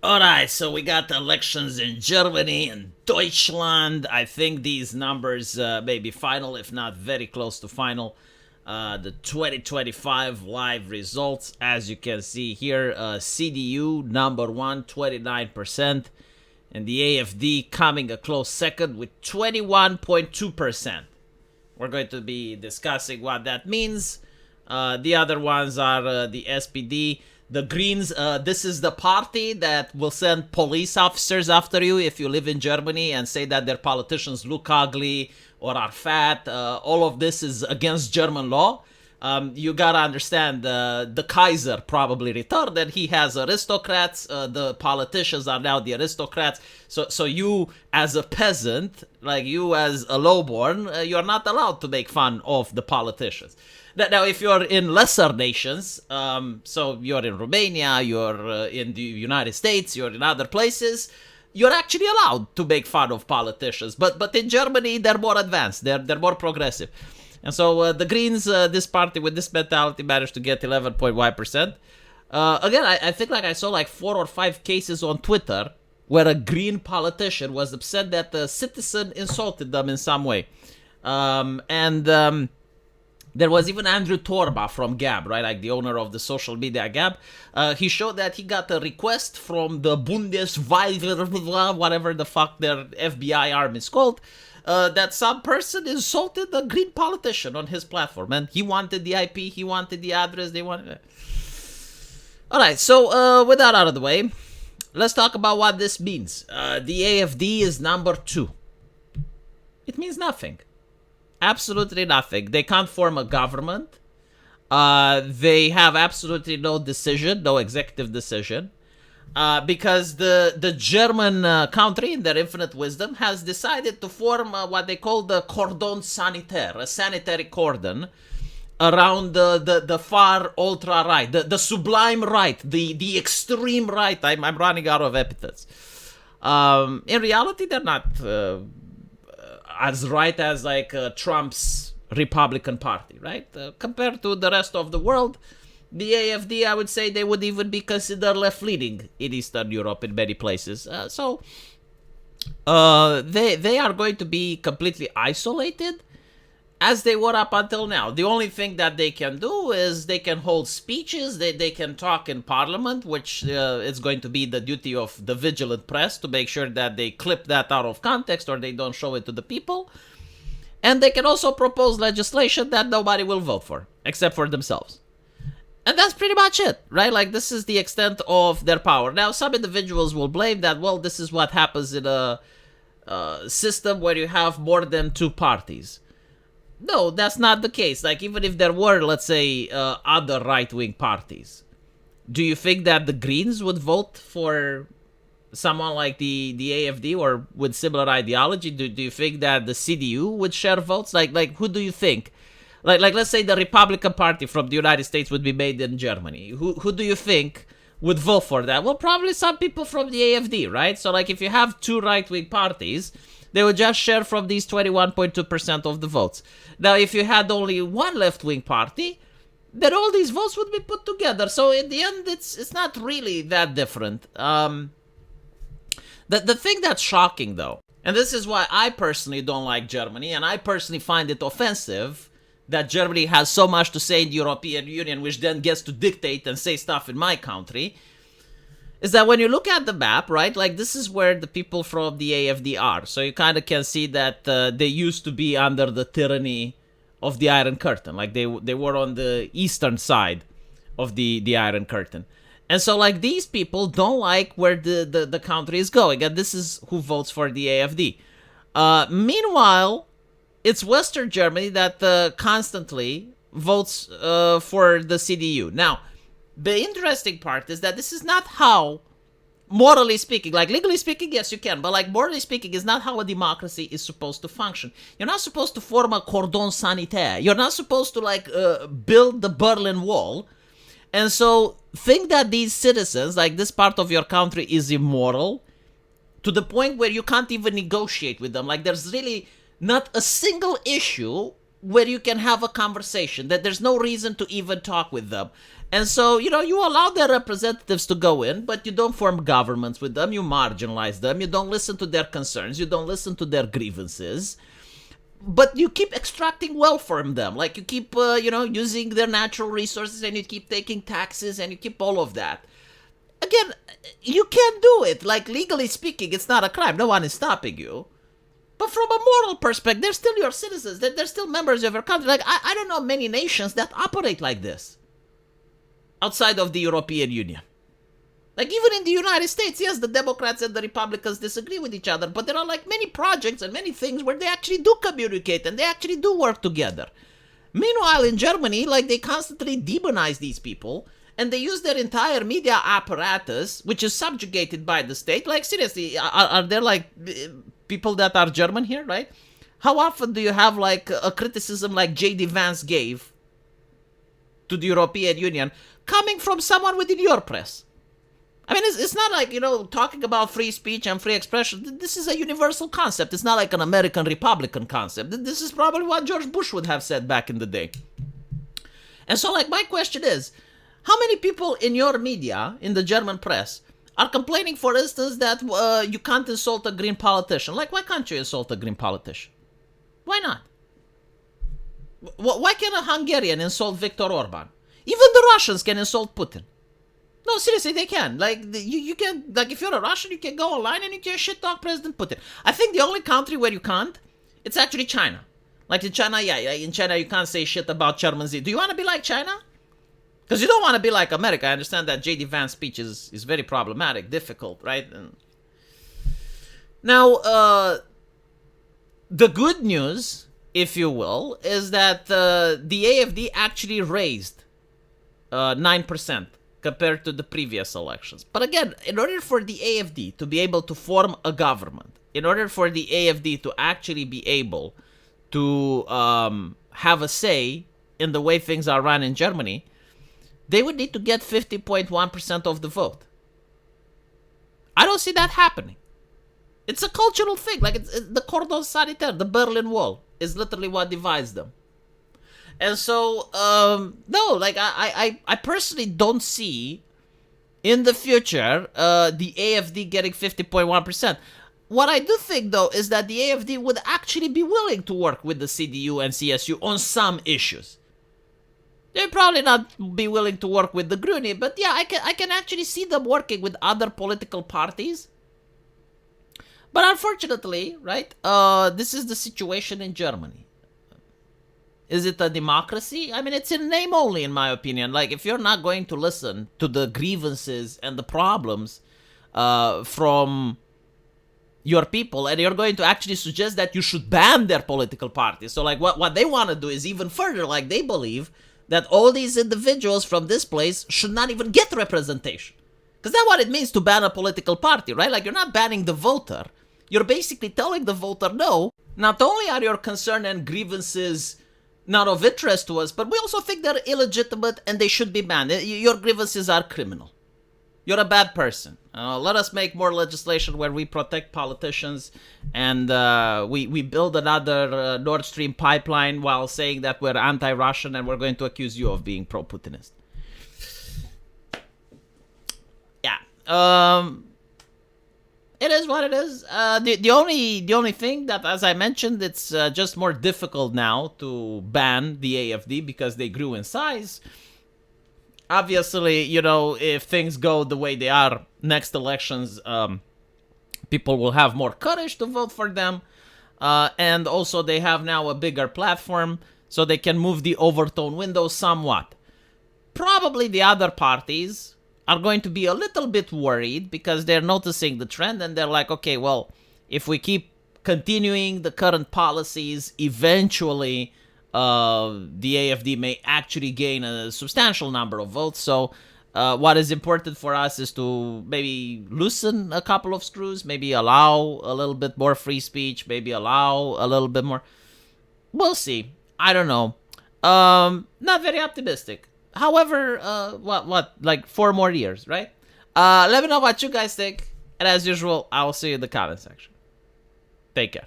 Alright, so we got the elections in Germany and Deutschland. I think these numbers may be final, if not very close to final. The 2025 live results, as you can see here, CDU number one, 29%, and the AFD coming a close second with 21.2%. We're going to be discussing what that means. The other ones are the SPD, the Greens. This is the party that will send police officers after you if you live in Germany and say that their politicians look ugly or are fat. All of this is against German law. You gotta understand, the Kaiser probably returned, and he has aristocrats. The politicians are now the aristocrats. So you, as a peasant, like you as a lowborn, you're not allowed to make fun of the politicians. Now, if you're in lesser nations, so you're in Romania, you're in the United States, you're in other places, you're actually allowed to make fun of politicians. But in Germany, they're more advanced. They're more progressive. And so the Greens, this party with this mentality, managed to get 11.1%. Again, I think like I saw like 4 or 5 cases on Twitter where a Green politician was upset that a citizen insulted them in some way. There was even Andrew Torba from Gab, right? Like the owner of the social media Gab. He showed that he got a request from the Bundeswehr, whatever the fuck their FBI arm is called, that some person insulted a Green politician on his platform. And he wanted the IP, he wanted the address, they wanted it. Alright, so with that out of the way, let's talk about what this means. The AFD is number 2. It means nothing. Absolutely nothing. They can't form a government. They have absolutely no decision, no executive decision, because the German country, in their infinite wisdom, has decided to form what they call the cordon sanitaire, a sanitary cordon around the far ultra right, the sublime right, the extreme right. I'm running out of epithets. In reality, they're not as right as like Trump's Republican Party, right? Compared to the rest of the world, the AFD, I would say they would even be considered left-leaning in Eastern Europe in many places. So they are going to be completely isolated as they were up until now. The only thing that they can do is they can hold speeches, they can talk in parliament, which is going to be the duty of the vigilant press to make sure that they clip that out of context or they don't show it to the people. And they can also propose legislation that nobody will vote for, except for themselves. And that's pretty much it, right? Like, this is the extent of their power. Now, some individuals will blame that, well, this is what happens in a system where you have more than 2 parties. No, that's not the case. Like, even if there were, let's say, other right-wing parties, do you think that the Greens would vote for someone like the AFD or with similar ideology? Do you think that the CDU would share votes? Like who do you think? Like let's say the Republican Party from the United States would be made in Germany. Who do you think would vote for that? Well, probably some people from the AFD, right? So like if you have 2 right-wing parties, they would just share from these 21.2% of the votes. Now, if you had only one left-wing party, then all these votes would be put together. So in the end, it's not really that different. The thing that's shocking, though, and this is why I personally don't like Germany, and I personally find it offensive that Germany has so much to say in the European Union, which then gets to dictate and say stuff in my country, is that when you look at the map, right, like this is where the people from the AFD are. So you kind of can see that they used to be under the tyranny of the Iron Curtain. Like they were on the eastern side of the Iron Curtain. And so like these people don't like where the country is going. And this is who votes for the AFD. Meanwhile, it's Western Germany that constantly votes for the CDU. Now, the interesting part is that this is not how, morally speaking, like legally speaking, yes, you can, but like morally speaking, is not how a democracy is supposed to function. You're not supposed to form a cordon sanitaire. You're not supposed to like build the Berlin Wall. And so think that these citizens, like this part of your country, is immoral to the point where you can't even negotiate with them. Like there's really not a single issue where you can have a conversation, that there's no reason to even talk with them. And so, you allow their representatives to go in, but you don't form governments with them. You marginalize them. You don't listen to their concerns. You don't listen to their grievances. But you keep extracting wealth from them. Like, you keep, using their natural resources, and you keep taking taxes, and you keep all of that. Again, you can't do it. Like, legally speaking, it's not a crime. No one is stopping you. But from a moral perspective, they're still your citizens. They're still members of your country. Like, I don't know many nations that operate like this outside of the European Union. Like, even in the United States, yes, the Democrats and the Republicans disagree with each other, but there are like many projects and many things where they actually do communicate and they actually do work together. Meanwhile, in Germany, like, they constantly demonize these people and they use their entire media apparatus, which is subjugated by the state. Like, seriously, are there like people that are German here, right? How often do you have like a criticism like J.D. Vance gave to the European Union coming from someone within your press? I mean, it's not like, talking about free speech and free expression. This is a universal concept. It's not like an American Republican concept. This is probably what George Bush would have said back in the day. And so, like, my question is, how many people in your media, in the German press, are complaining, for instance, that you can't insult a green politician? Like, why can't you insult a green politician? Why not? Why can't a Hungarian insult Viktor Orban? Even the Russians can insult Putin. No, seriously, they can. Like, you can, like, if you're a Russian, you can go online and you can shit talk President Putin. I think the only country where you can't, it's actually China. Like, in China, in China, you can't say shit about Germans. Do you want to be like China? Because you don't want to be like America. I understand that J.D. Vance's speech is very problematic, difficult, right? Now, the good news, if you will, is that the AFD actually raised 9% compared to the previous elections. But again, in order for the AFD to be able to form a government, in order for the AFD to actually be able to have a say in the way things are run in Germany, they would need to get 50.1% of the vote. I don't see that happening. It's a cultural thing. Like, it's the cordon sanitaire, the Berlin Wall, is literally what divides them. And so, no, like, I personally don't see in the future the AFD getting 50.1%. What I do think, though, is that the AFD would actually be willing to work with the CDU and CSU on some issues. They'd probably not be willing to work with the Grüne, but yeah, I can actually see them working with other political parties. But unfortunately, right, this is the situation in Germany. Is it a democracy? I mean, it's in name only, in my opinion. Like, if you're not going to listen to the grievances and the problems from your people, and you're going to actually suggest that you should ban their political parties. So, like, what they want to do is even further. Like, they believe that all these individuals from this place should not even get representation. Because that's what it means to ban a political party, right? Like, you're not banning the voter. You're basically telling the voter, no, not only are your concern and grievances not of interest to us, but we also think they're illegitimate and they should be banned. Your grievances are criminal. You're a bad person. Let us make more legislation where we protect politicians and we build another Nord Stream pipeline while saying that we're anti-Russian and we're going to accuse you of being pro-Putinist. Yeah. It is what it is. The only thing that, as I mentioned, it's just more difficult now to ban the AFD because they grew in size. Obviously, if things go the way they are, next elections, people will have more courage to vote for them. And also, they have now a bigger platform, so they can move the overtone window somewhat. Probably the other parties are going to be a little bit worried because they're noticing the trend and they're like, okay, well, if we keep continuing the current policies, eventually the AFD may actually gain a substantial number of votes. So what is important for us is to maybe loosen a couple of screws, maybe allow a little bit more free speech, maybe allow a little bit more. We'll see. I don't know. Not very optimistic. However, like 4 more years, right? Let me know what you guys think. And as usual, I will see you in the comment section. Take care.